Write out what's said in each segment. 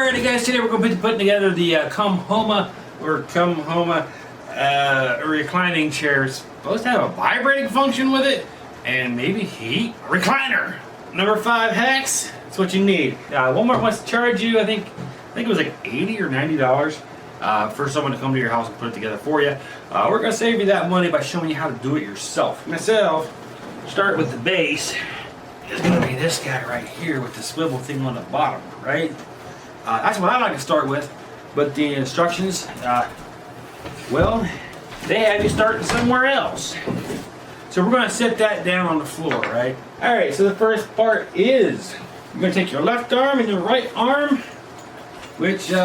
Alright guys, today we're going to be putting together the COMHOMA reclining chairs. Supposed to have a vibrating function with it and maybe heat. Recliner! Number 5 hex, that's what you need. Walmart wants to charge you, I think it was like $80 or $90 for someone to come to your house and put it together for you. We're going to save you that money by showing you how to do it yourself. Myself, start with the base. It's going to be this guy right here with the swivel thing on the bottom, right? That's what I like to start with, but the instructions, well, they have you starting somewhere else. So we're going to set that down on the floor, right? Alright, so the first part is, you're going to take your left arm and your right arm, which, you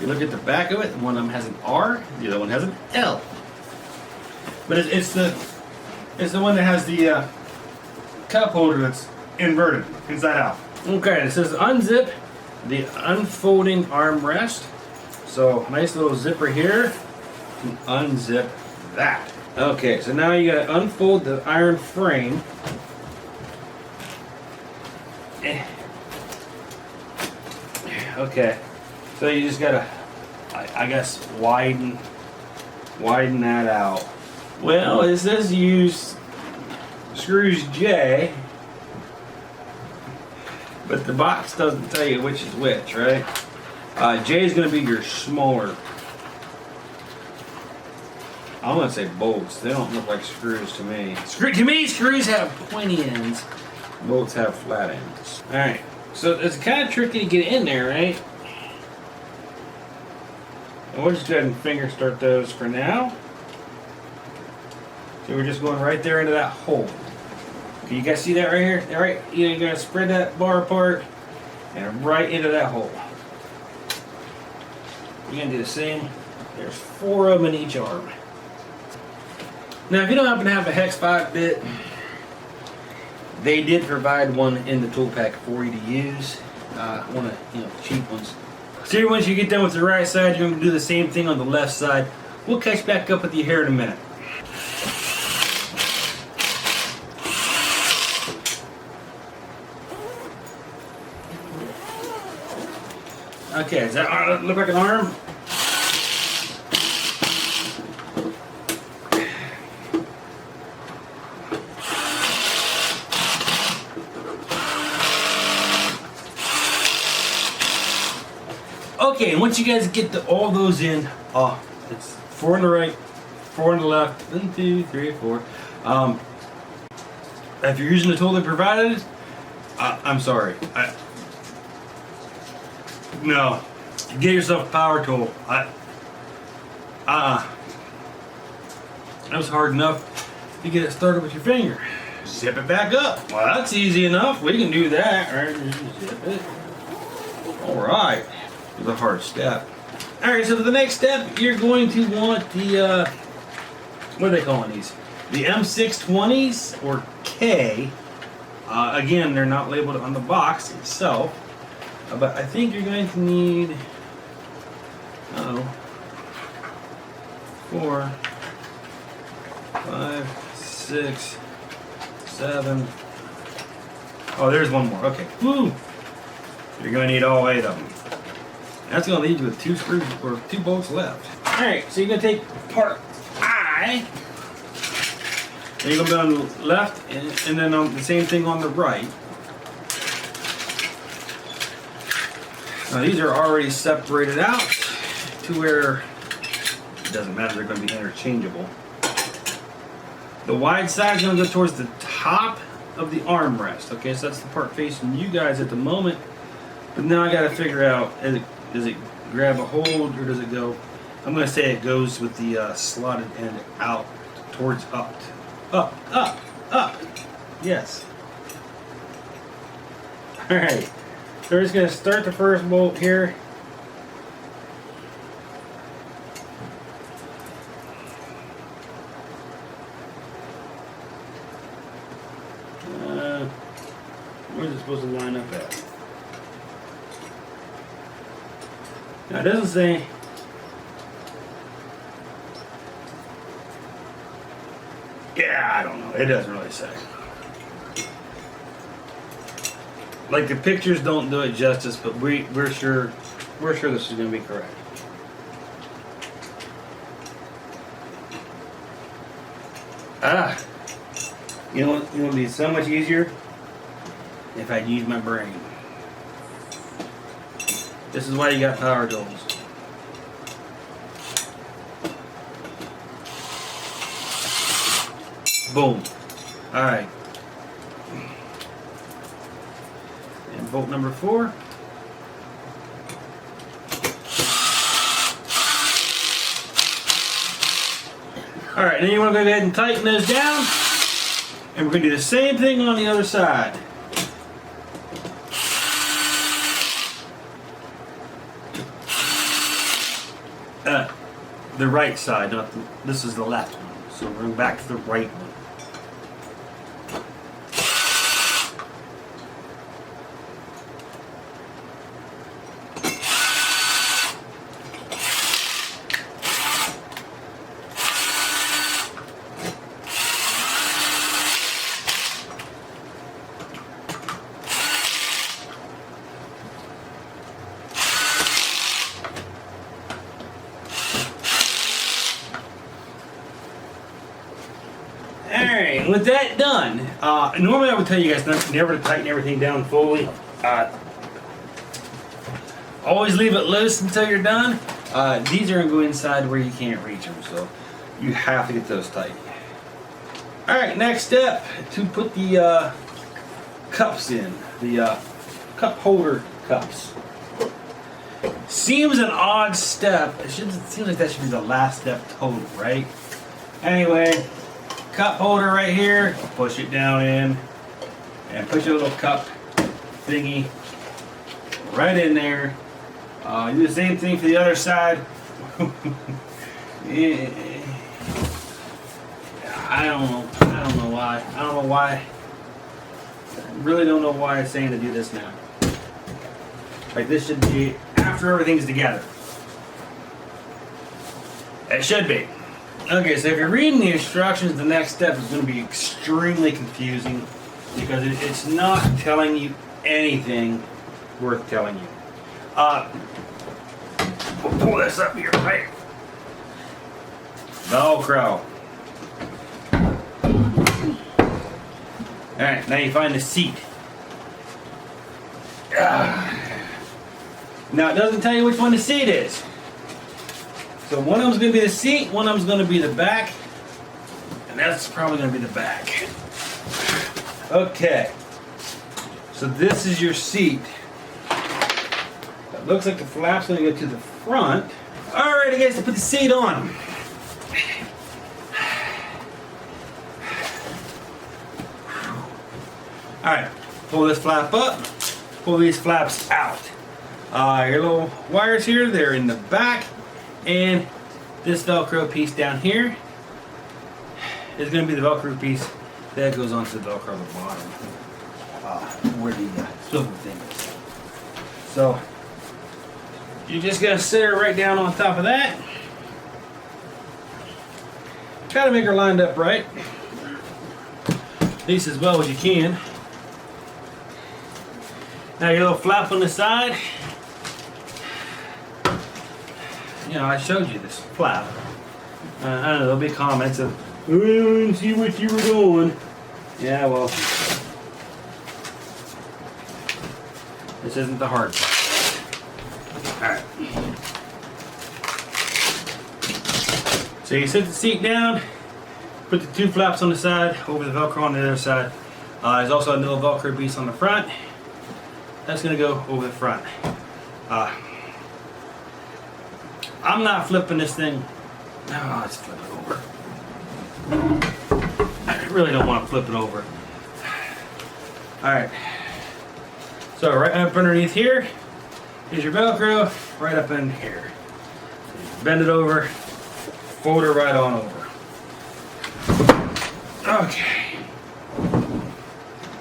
look at the back of it, one of them has an R, the other one has an L. But it's the one that has the cup holder that's inverted, inside out. Okay, it says unzip the unfolding armrest. So nice little zipper here to unzip that. Okay, so now you gotta unfold the iron frame. Okay, so you just gotta, I guess, widen that out. Well, it says use screws J, but the box doesn't tell you which is which, right? J is going to be your smaller. I'm going to say bolts. They don't look like screws to me. To me, screws have pointy ends. Bolts have flat ends. Alright, so it's kind of tricky to get in there, right? And we'll just go ahead and finger start those for now. So we're just going right there into that hole. Okay, you guys see that right here? All right, you're going to spread that bar apart and right into that hole. You're going to do the same. There's 4 of them in each arm. Now, if you don't happen to have a hex 5-bit, they did provide one in the tool pack for you to use. One of the cheap ones. So once you get done with the right side, you're going to do the same thing on the left side. We'll catch back up with you here in a minute. Okay, does that look like an arm? Okay, and once you guys get all those in, it's 4 on the right, 4 on the left, 1, 2, 3, 4. If you're using the tool they provided, I'm sorry. No, get yourself a power tool. That was hard enough to get it started with your finger. Zip it back up. Well, that's easy enough. We can do that, right? Just zip it. All right. It's a hard step. All right. So for the next step, you're going to want the what are they calling these? The M620s or K. Again, they're not labeled on the box itself. But I think you're going to need 4, 5, 6, 7. Oh, there's one more. Okay. Woo! You're going to need all 8 of them. That's going to leave you with 2 screws or 2 bolts left. Alright, so you're going to take part I. And you're going to be on the left and then on the same thing on the right. Now these are already separated out to where it doesn't matter, they're going to be interchangeable. The wide side is going to go towards the top of the armrest. Okay, so that's the part facing you guys at the moment. But now I got to figure out, does it grab a hold or does it go? I'm going to say it goes with the slotted end out towards up. Yes. All right. So we're just going to start the first bolt here. Where's it supposed to line up at? Now it doesn't say. Yeah, I don't know. It doesn't really say. Like the pictures don't do it justice, but we're sure this is going to be correct. Ah, you know it would be so much easier if I'd used my brain. This is why you got power tools. Boom. All right. And bolt number 4. All right, then you want to go ahead and tighten those down, and we're going to do the same thing on the other side. The right side, not the, this is the left one. So we're going back to the right one. Alright, with that done, normally I would tell you guys never to tighten everything down fully. Always leave it loose until you're done. These are going to go inside where you can't reach them, so you have to get those tight. Alright, next step, to put the cups in, the cup holder cups. Seems an odd step. It seems like that should be the last step total, right? Anyway, cup holder right here, push it down in and push a little cup thingy right in there. Do the same thing for the other side. Yeah. I don't know why. I really don't know why it's saying to do this now. Like, this should be after everything's together. It should be. Okay, so if you're reading the instructions, the next step is going to be extremely confusing because it's not telling you anything worth telling you. We'll pull this up here, right? Velcro. Alright, now you find the seat. Now it doesn't tell you which one the seat is. So one of them's going to be the seat, one of them's going to be the back, and that's probably going to be the back. Okay, so this is your seat. It looks like the flap's going to go to the front. Alright, I guess to put the seat on. Alright, pull this flap up, pull these flaps out. Your little wires here, they're in the back. And this Velcro piece down here is going to be the Velcro piece that goes onto the Velcro at the bottom, where the swivel thing is. So you're just going to sit her right down on top of that. Try to make her lined up right, at least as well as you can. Now your little flap on the side. You know, I showed you this flap. I don't know, there'll be comments of, oh, I didn't see what you were doing. Yeah, well, this isn't the hard part. Alright. So you set the seat down, put the 2 flaps on the side, over the Velcro on the other side. There's also a little Velcro piece on the front. That's going to go over the front. I'm not flipping this thing. No, let's flip it over. I really don't want to flip it over. Alright. So right up underneath here is your Velcro, right up in here. Bend it over, fold it right on over. Okay.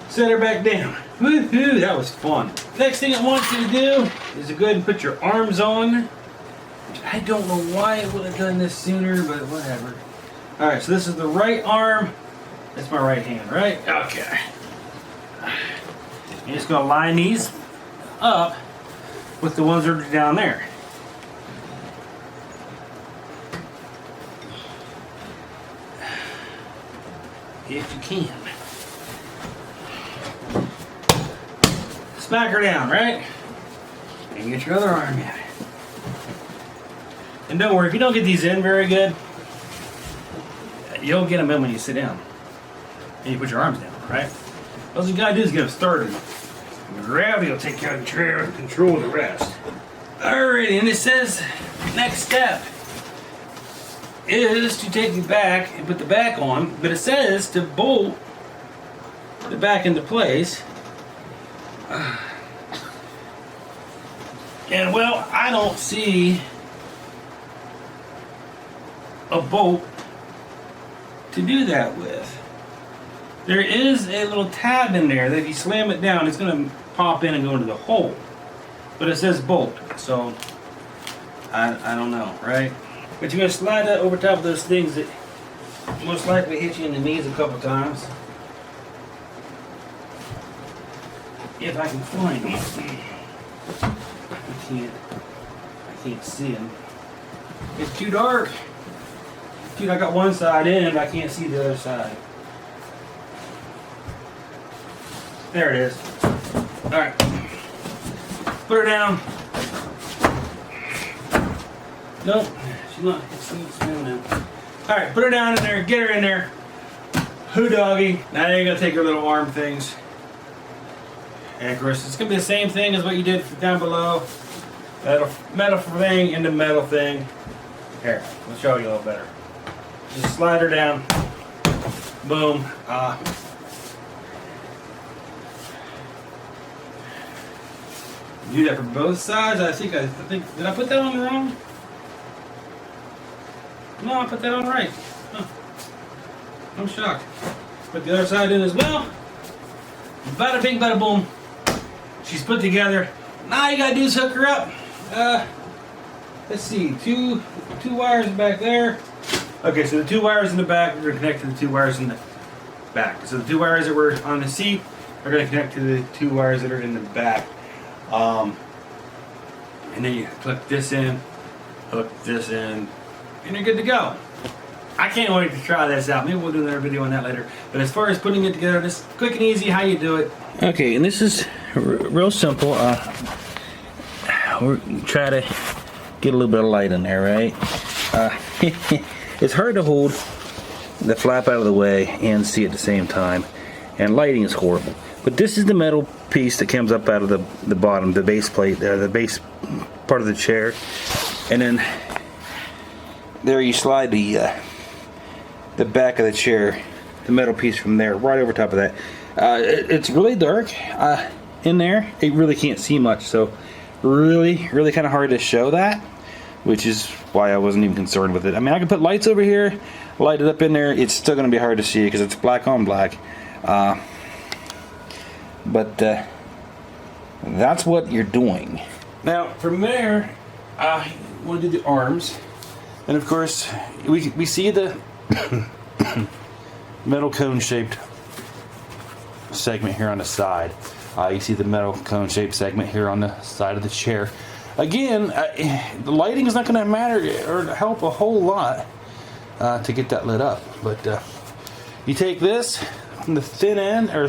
Set her back down. Woohoo, that was fun. Next thing I want you to do is to go ahead and put your arms on. I don't know why I would have done this sooner, but whatever. Alright, so this is the right arm. That's my right hand, right? Okay. You're just going to line these up with the ones that are down there. If you can. Smack her down, right? And get your other arm in. And don't worry, if you don't get these in very good, you'll get them in when you sit down. And you put your arms down, right? All you gotta do is get them started. Gravity will take care of the chair and control the rest. Alrighty, and it says, next step is to take the back and put the back on, but it says to bolt the back into place. And well, I don't see a bolt to do that with. There is a little tab in there that if you slam it down, it's going to pop in and go into the hole. But it says bolt, so I don't know, right? But you're going to slide that over top of those things that most likely hit you in the knees a couple times. If I can find them. I can't see them. It's too dark. Dude, I got one side in and I can't see the other side. There it is. Alright. Put her down. Nope. She's not. It's now. Alright, put her down in there. Get her in there. Hoo doggy. Now you're going to take her little arm things. And of course, it's going to be the same thing as what you did down below. Metal thing into metal thing. Here, we'll show you a little better. Just slide her down. Boom. Do that for both sides. I think. Did I put that on wrong? No, I put that on right. Huh. I'm shocked. Put the other side in as well. Bada bing, bada boom. She's put together. Now all you gotta do is hook her up. Let's see, two wires back there. Okay, so the two wires in the back are gonna connect to the two wires in the back. So the two wires that were on the seat are gonna connect to the two wires that are in the back. And then you clip this in, hook this in, and you're good to go. I can't wait to try this out. Maybe we'll do another video on that later. But as far as putting it together, this quick and easy how you do it. Okay, and this is real simple. We'll try to get a little bit of light in there, right? It's hard to hold the flap out of the way and see at the same time. And lighting is horrible. But this is the metal piece that comes up out of the bottom, the base plate there, the base part of the chair. And then there you slide the back of the chair, the metal piece from there, right over top of that. It's really dark in there. You really can't see much, so really kind of hard to show that, which is why I wasn't even concerned with it. I mean, I can put lights over here, light it up in there. It's still going to be hard to see because it's black on black. But that's what you're doing. Now, from there, I want to do the arms. And of course, we see the metal cone-shaped segment here on the side. You see the metal cone-shaped segment here on the side of the chair. Again, the lighting is not going to matter or help a whole lot to get that lit up. But you take this from the thin end, or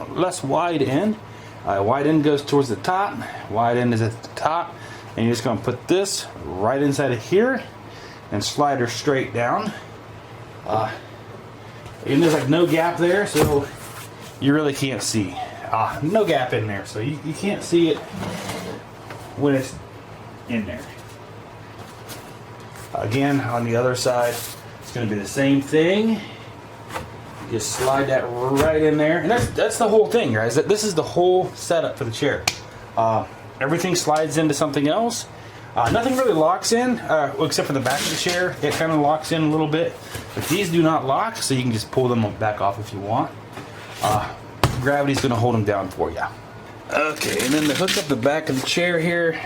less wide end. Wide end goes towards the top. Wide end is at the top. And you're just going to put this right inside of here and slide her straight down. And there's like no gap there, so you really can't see. No gap in there, so you can't see it when it's in there. Again, on the other side, it's going to be the same thing. Just slide that right in there, and that's the whole thing, guys. This is the whole setup for the chair. Everything slides into something else. Nothing really locks in, well, except for the back of the chair. It kind of locks in a little bit, but these do not lock, so you can just pull them back off if you want. Gravity's going to hold them down for you. Okay, and then to hook up the back of the chair here,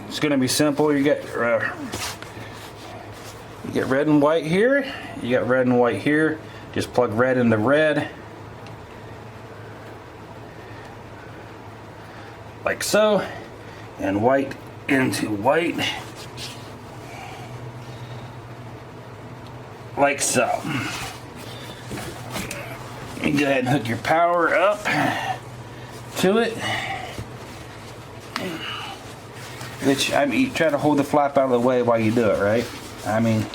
it's going to be simple. You get red and white here. You got red and white here. Just plug red into red. like so, and white into white, like so. You go ahead and hook your power up to it. Which, I mean, you try to hold the flap out of the way while you do it, right? I mean,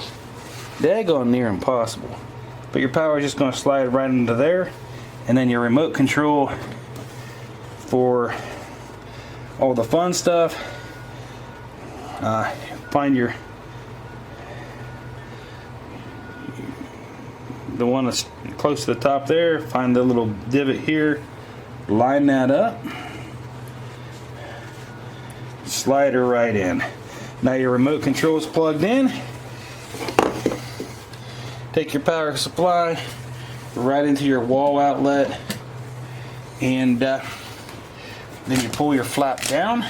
daggone near impossible. But your power is just going to slide right into there, and then your remote control for all the fun stuff. Find the one that's close to the top there. Find the little divot here. Line that up. Slide her right in. Now your remote control is plugged in. Take your power supply right into your wall outlet, and then you pull your flap down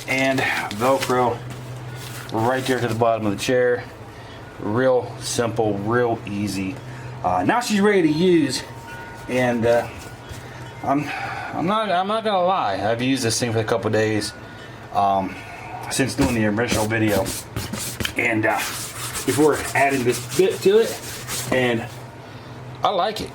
and Velcro right there to the bottom of the chair. Real simple, real easy. Now she's ready to use, and I'm not gonna lie, I've used this thing for a couple days since doing the original video, and before adding this bit to it, and I like it.